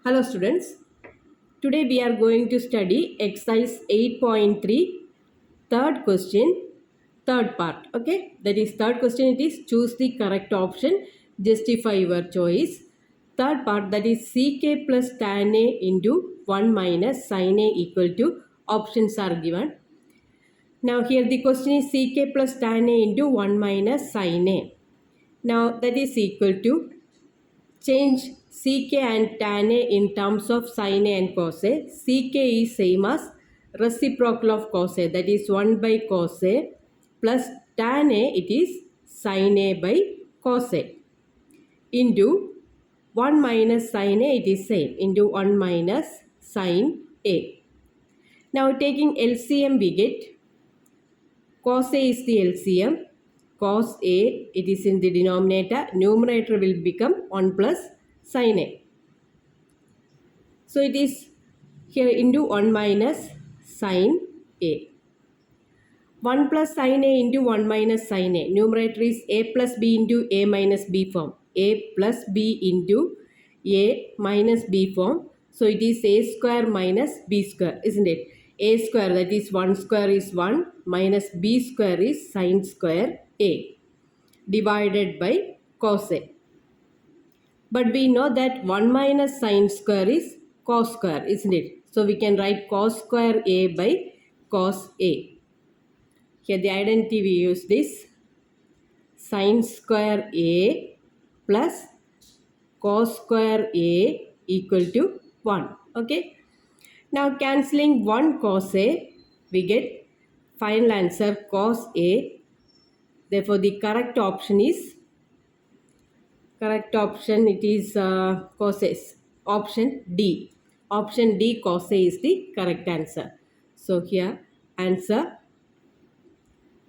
Hello students, today we are going to study exercise 8.3 third question, third part. Okay, that is third question, it is choose the correct option, justify your choice. Third part, that is ck plus tan a into 1 minus sin a equal to options are given. Now here the question is ck plus tan a into 1 minus sin a. Now that is equal to, change ck and tan a in terms of sin a and cos a. Ck is same as reciprocal of cos a, that is 1 by cos a, plus tan a, it is sin a by cos a, into 1 minus sin a, it is same, into 1 minus sin a. Now taking LCM we get cos a is the LCM. Cos a, it is in the denominator. Numerator will become 1 plus sin a. So it is here into 1 minus sin a. 1 plus sin a into 1 minus sin a. Numerator is a plus b into a minus b form. A plus b into a minus b form. So it is a square minus b square, isn't it? A square, that is 1 square is 1 minus b square is sin square a, divided by cos a. But we know that 1 minus sin square is cos square, isn't it? So we can write cos square a by cos a. Here the identity we use this, sin square a plus cos square a equal to 1. Okay. Now cancelling 1 cos a, we get final answer cos a. Therefore the correct option is, it is cos a. Option D. Option D, cos a is the correct answer. So here answer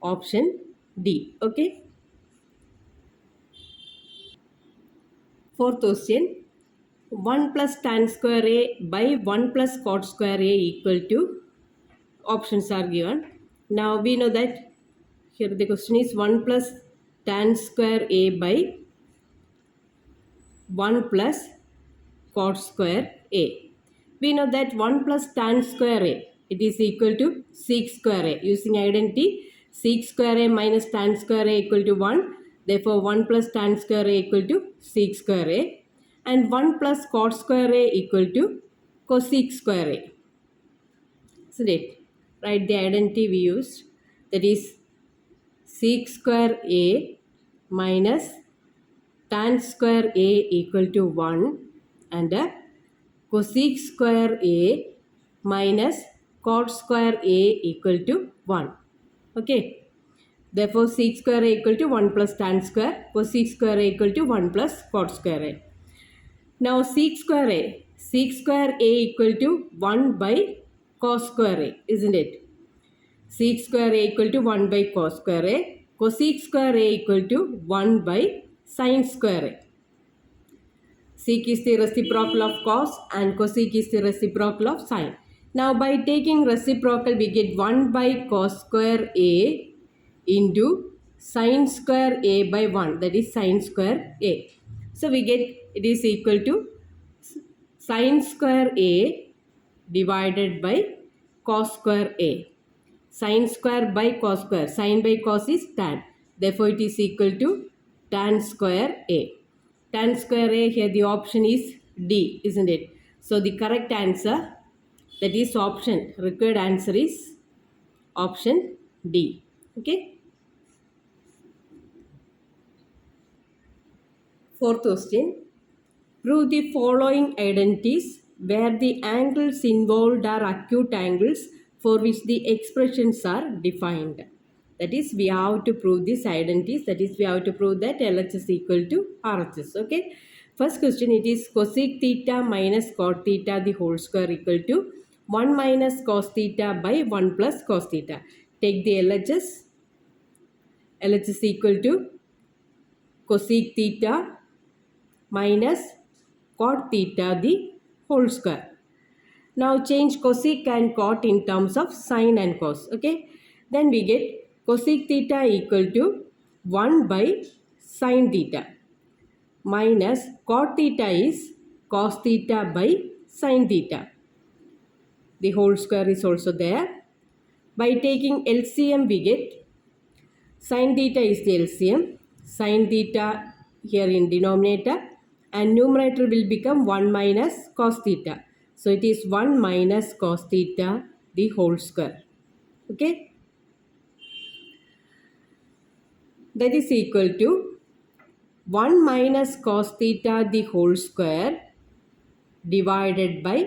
option D. Okay. Fourth question, 1 plus tan square a by 1 plus cot square a equal to, options are given. Now we know that here the question is 1 plus tan square a by 1 plus cot square a. We know that 1 plus tan square a, it is equal to sec square a. Using identity, sec square a minus tan square a equal to 1. Therefore 1 plus tan square a equal to sec square a. And 1 plus cot square a equal to cosec square a. Isn't it? Write the identity we used. That is sec square a minus tan square a equal to 1 and cosec square a minus cot square a equal to 1. Okay. Therefore sec square a equal to 1 plus tan square, cosec square a equal to 1 plus cot square a. Now sec square a equal to 1 by cos square a, isn't it? Sec square a equal to 1 by cos square a, cosec square a equal to 1 by sin square a. Sec is the reciprocal of cos and cosec is the reciprocal of sin. Now by taking reciprocal we get 1 by cos square a into sin square a by 1, that is sin square a. So we get it is equal to sin square a divided by cos square a. Sin square by cos square. Sin by cos is tan. Therefore it is equal to tan square a. Tan square a, here the option is D, isn't it? So the correct answer, that is option, required answer is option D. Okay. Fourth question, prove the following identities where the angles involved are acute angles for which the expressions are defined. That is, we have to prove these identities. That is, we have to prove that LHS is equal to RHS. Okay. First question, it is cosec theta minus cot theta the whole square equal to 1 minus cos theta by 1 plus cos theta. Take the LHS. LHS equal to cosec theta minus cot theta the whole square. Now change cosec and cot in terms of sin and cos. Okay. Then we get cosec theta equal to 1 by sin theta minus cot theta is cos theta by sin theta. The whole square is also there. By taking LCM we get sin theta is the LCM. Sin theta here in denominator and numerator will become 1 minus cos theta. So it is 1 minus cos theta the whole square. Okay. That is equal to 1 minus cos theta the whole square divided by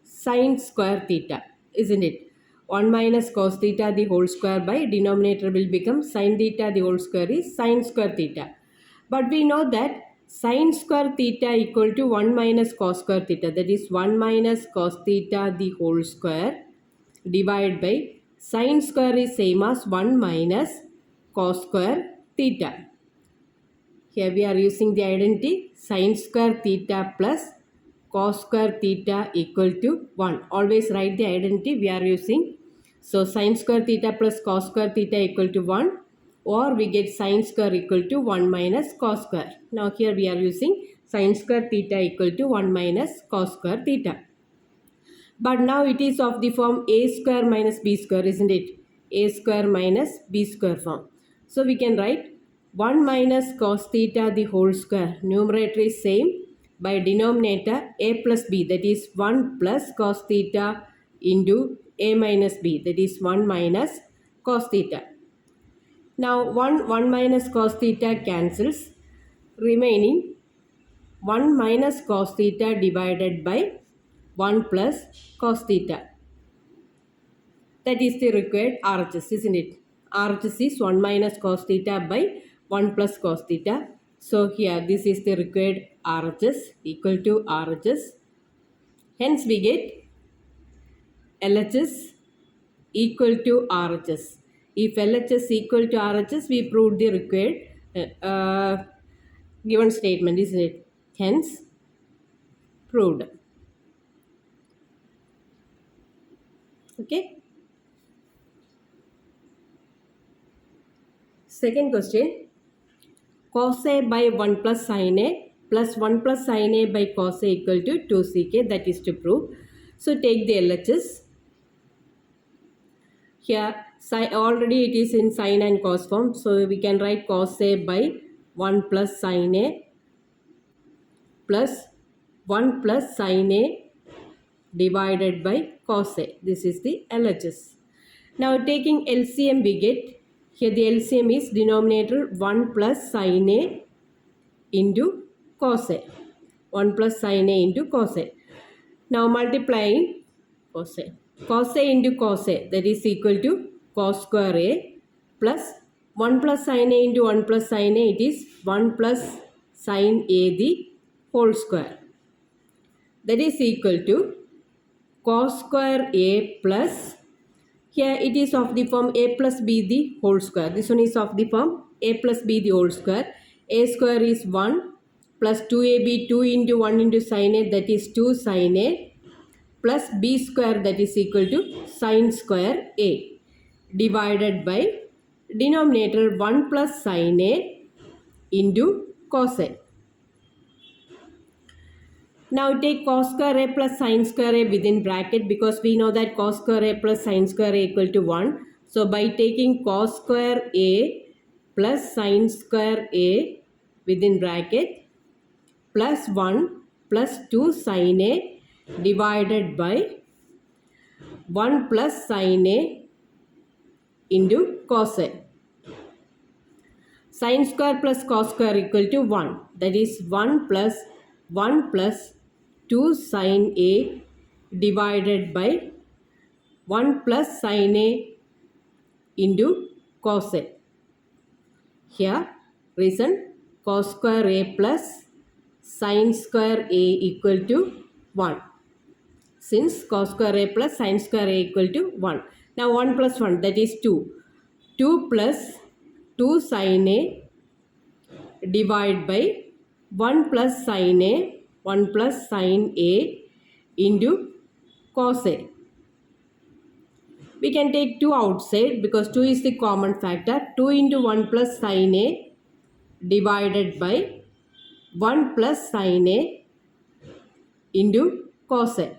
sin square theta, isn't it? 1 minus cos theta the whole square by denominator will become sin theta the whole square is sin square theta. But we know that sin square theta equal to 1 minus cos square theta, that is 1 minus cos theta the whole square divided by sin square is same as 1 minus cos square theta. Here we are using the identity sin square theta plus cos square theta equal to 1. Always write the identity we are using. So sin square theta plus cos square theta equal to 1, or we get sin square equal to 1 minus cos square. Now here we are using sin square theta equal to 1 minus cos square theta. But now it is of the form a square minus b square, isn't it? A square minus b square form. So we can write 1 minus cos theta the whole square. Numerator is same. By denominator a plus b, that is 1 plus cos theta into a minus b, that is 1 minus cos theta. Now 1 minus cos theta cancels, remaining 1 minus cos theta divided by 1 plus cos theta. That is the required RHS, isn't it? RHS is 1 minus cos theta by 1 plus cos theta. So here this is the required RHS equal to RHS. Hence we get LHS equal to RHS. If LHS equal to RHS, we proved the required given statement, isn't it? Hence proved. Okay. Second question. Cos A by 1 plus sin A plus 1 plus sin A by cos A equal to 2 ck, that is to prove. So take the LHS. Here already it is in sin and cos form. So we can write cos A by 1 plus sin A plus 1 plus sin A divided by cos A. This is the LHS. Now taking LCM we get, here the LCM is denominator 1 plus sin A into cos A. 1 plus sin A into cos A. Now multiplying cos A. Cos A into cos A, that is equal to cos square A plus 1 plus sin A into 1 plus sin A, it is 1 plus sin A the whole square. That is equal to cos square A plus, here it is of the form a plus b the whole square. This one is of the form a plus b the whole square. A square is 1 plus 2ab, 2 into 1 into sin A, that is 2 sin A plus b square, that is equal to sin square A divided by denominator 1 plus sin A into cos A. Now take cos square A plus sin square A within bracket, because we know that cos square A plus sin square A equal to 1. So by taking cos square A plus sin square A within bracket plus 1 plus 2 sin A divided by 1 plus sin A into cos A. Sin square plus cos square equal to 1. That is 1 plus 2 sin A divided by 1 plus sin A into cos A. Here reason cos square A plus sin square A equal to 1. Since cos square A plus sin square A equal to 1. Now 1 plus 1, that is 2. 2 plus 2 sin A divided by 1 plus sin A, 1 plus sin A into cos A. We can take 2 outside because 2 is the common factor. 2 into 1 plus sin A divided by 1 plus sin A into cos A,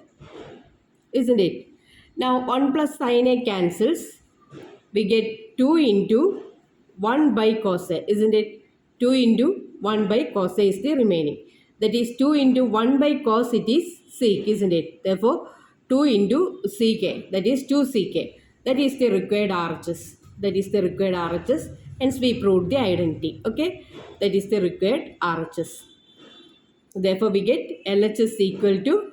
isn't it? Now 1 plus sin A cancels. We get 2 into 1 by cos A, isn't it? 2 into 1 by cos A is the remaining. That is 2 into 1 by cos, it is sec, isn't it? Therefore, 2 into sec, that is 2 sec. That is the required RHS. That is the required RHS. Hence, we proved the identity. Okay? That is the required RHS. Therefore, we get LHS equal to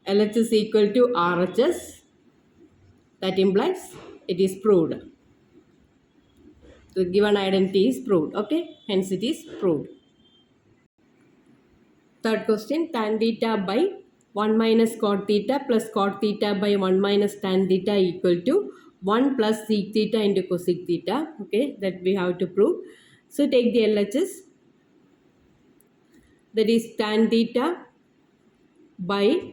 RHS. That implies it is proved. The given identity is proved. Okay? Hence, it is proved. Third question, tan theta by 1 minus cot theta plus cot theta by 1 minus tan theta equal to 1 plus sec theta into cosec theta. Okay, that we have to prove. So, take the LHS. That is tan theta by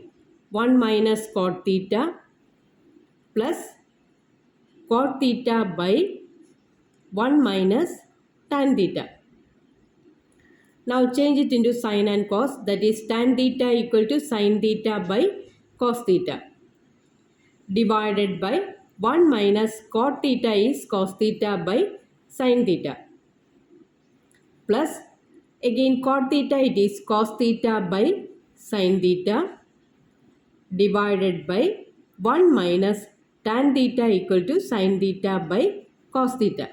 1 minus cot theta plus cot theta by 1 minus tan theta. Now change it into sin and cos. That is tan theta equal to sin theta by cos theta divided by 1 minus cot theta is cos theta by sin theta plus again cot theta, it is cos theta by sin theta divided by 1 minus tan theta equal to sin theta by cos theta.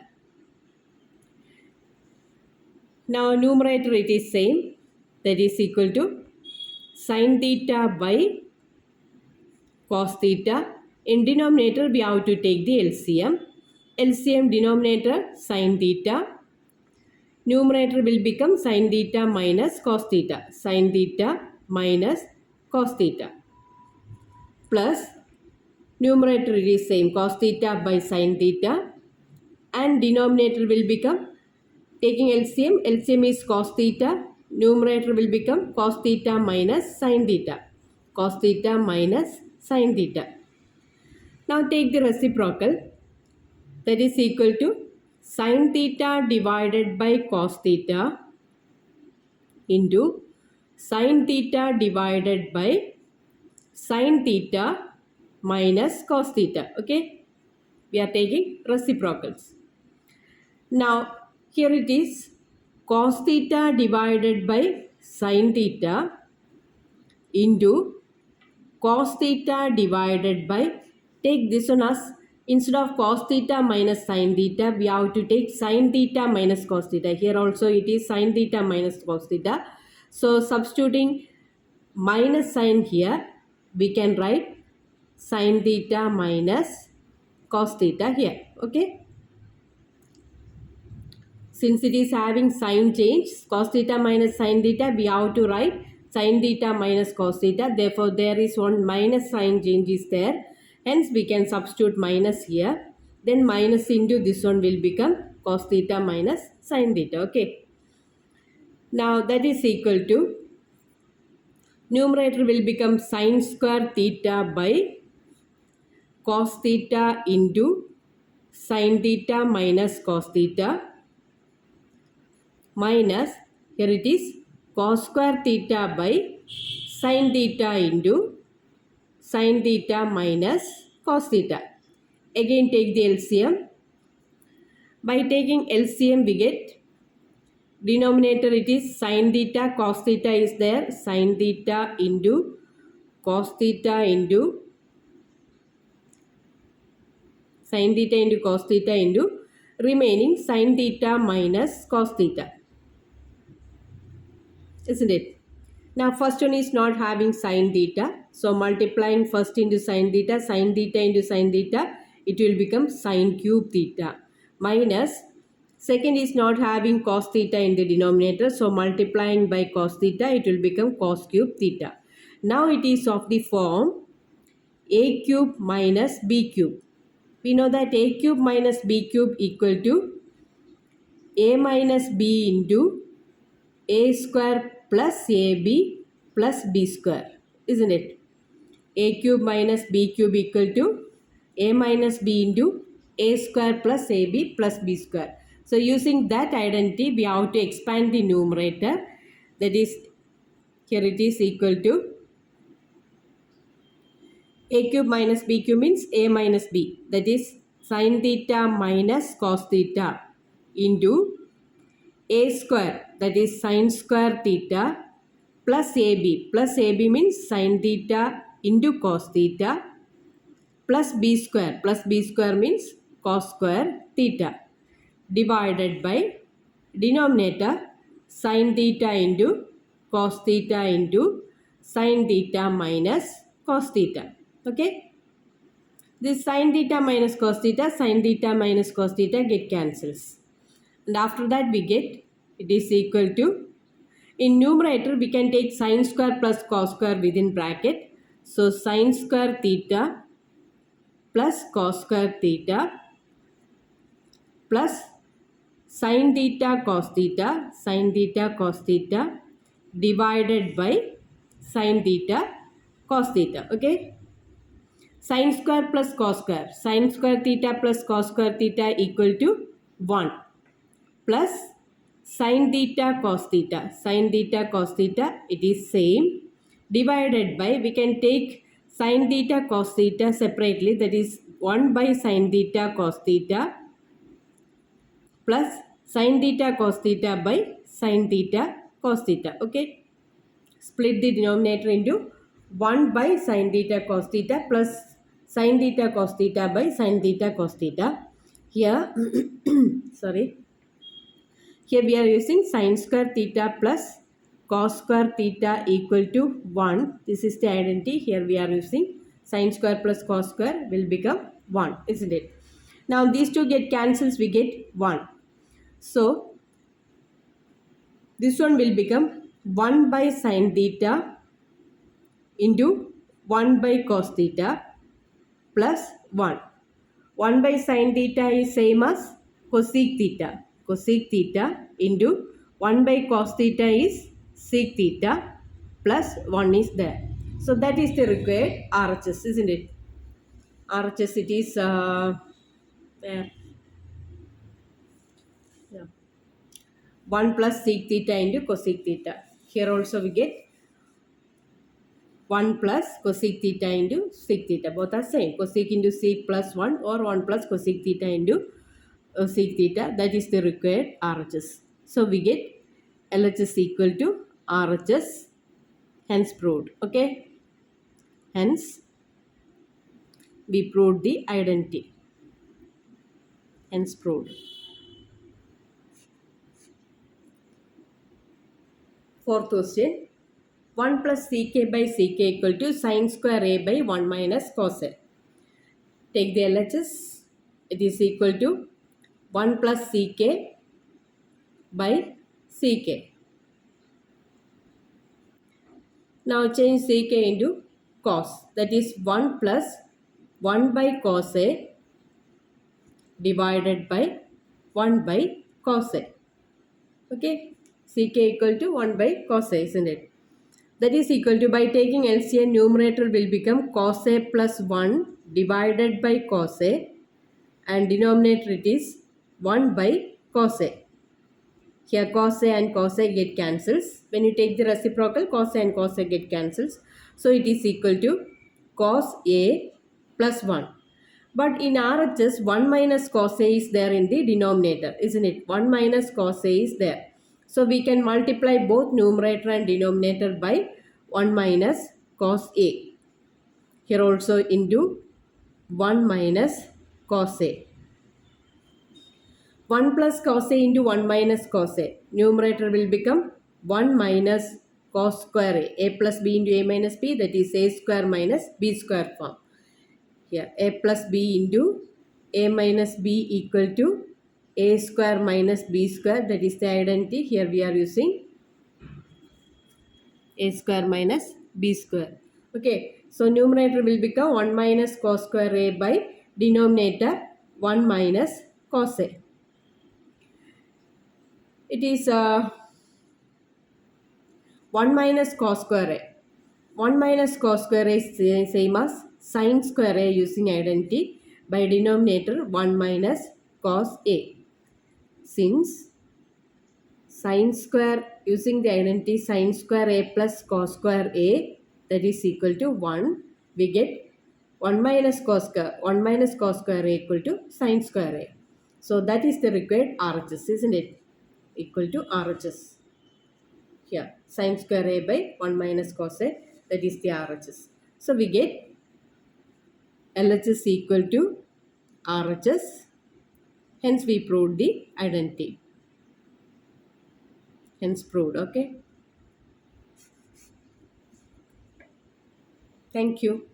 Now numerator it is same, that is equal to sin theta by cos theta. In denominator we have to take the LCM. LCM denominator sin theta. Numerator will become sin theta minus cos theta. Sin theta minus cos theta. Plus numerator it is same, cos theta by sin theta. And denominator will become, taking LCM, LCM is cos theta. Numerator will become cos theta minus sin theta. Cos theta minus sin theta. Now take the reciprocal. That is equal to sin theta divided by cos theta into sin theta divided by sin theta minus cos theta. Okay. We are taking reciprocals. Now here it is cos theta divided by sin theta into cos theta divided by, take this one as, instead of cos theta minus sin theta, we have to take sin theta minus cos theta. Here also it is sin theta minus cos theta. So substituting minus sign here, we can write sin theta minus cos theta here. Okay. Since it is having sign change, cos theta minus sin theta, we have to write sin theta minus cos theta. Therefore, there is one minus sign change is there. Hence, we can substitute minus here. Then minus into this one will become cos theta minus sin theta. Okay. Now, that is equal to, numerator will become sin square theta by cos theta into sin theta minus cos theta minus, here it is cos square theta by sin theta into sin theta minus cos theta. Again take the LCM. By taking LCM we get denominator, it is sin theta, cos theta is there, sin theta into cos theta into sin theta into cos theta into remaining sin theta minus cos theta. Isn't it? Now first one is not having sin theta. So multiplying first into sin theta into sin theta, it will become sin cube theta. Minus second is not having cos theta in the denominator. So multiplying by cos theta, it will become cos cube theta. Now it is of the form a cube minus b cube. We know that a cube minus b cube equal to a minus b into a square plus ab plus b square, isn't it? A cube minus b cube equal to a minus b into a square plus ab plus b square. So using that identity, we have to expand the numerator. That is, here it is equal to A cube minus B cube means A minus B. That is sin theta minus cos theta into A square. That is sin square theta plus AB. Plus AB means sin theta into cos theta plus B square. Plus B square means cos square theta divided by denominator sin theta into cos theta into sin theta minus cos theta. Okay. This sin theta minus cos theta get cancels. And after that we get it is equal to, in numerator we can take sin square plus cos square within bracket. So sin square theta plus cos square theta plus sin theta cos theta divided by sin theta cos theta. Okay. Sin square plus cos square. Sin square theta plus cos square theta equal to 1 plus sin theta cos theta. Sin theta cos theta, it is same, divided by, we can take sin theta cos theta separately, that is 1 by sin theta cos theta plus sin theta cos theta by sin theta cos theta. Okay. Split the denominator into 1 by sin theta cos theta plus sin theta cos theta by sin theta cos theta. Here, sorry. Here we are using sin square theta plus cos square theta equal to 1. This is the identity. Here we are using sin square plus cos square will become 1, isn't it? Now these two get cancels, we get 1. So this one will become 1 by sin theta into 1 by cos theta plus 1. 1 by sin theta is same as cosec theta. Cosec theta into 1 by cos theta is sec theta plus 1 is there. So that is the required RHS, isn't it? RHS, it is where? Yeah. 1 plus sec theta into cosec theta. Here also we get 1 plus cosec theta into sec theta. Both are same. Cosec into sec plus 1 or 1 plus cosec theta into sec theta. That is the required RHS. So we get LHS equal to RHS. Hence proved. Okay. Hence we proved the identity. Hence proved. Fourth question. 1 plus ck by ck equal to sin square a by 1 minus cos a. Take the LHS. It is equal to 1 plus ck by ck. Now change ck into cos. That is 1 plus 1 by cos a divided by 1 by cos a. Okay. ck equal to 1 by cos a, isn't it? That is equal to, by taking LCM, numerator will become cos a plus 1 divided by cos a and denominator it is 1 by cos a. Here cos a and cos a get cancels. When you take the reciprocal, cos a and cos a get cancels. So it is equal to cos a plus 1. But in RHS, 1 minus cos a is there in the denominator, isn't it? 1 minus cos a is there. So we can multiply both numerator and denominator by 1 minus cos a. Here also into 1 minus cos a. 1 plus cos a into 1 minus cos a. Numerator will become 1 minus cos square a. A plus b into a minus b, that is a square minus b square form. Here a plus b into a minus b equal to a square minus b square, that is the identity. Here we are using a square minus b square. Okay, so numerator will become 1 minus cos square a by denominator 1 minus cos a. It is 1 minus cos square a. 1 minus cos square a is same as sin square a using identity, by denominator 1 minus cos a. Since sin square using the identity sin square a plus cos square a, that is equal to 1, we get 1 minus cos square A equal to sin square A. So that is the required RHS, isn't it? Equal to RHS. Here, sin square A by 1 minus cos A, that is the RHS. So we get LHS equal to RHS. Hence we proved the identity. Hence proved, okay? Thank you.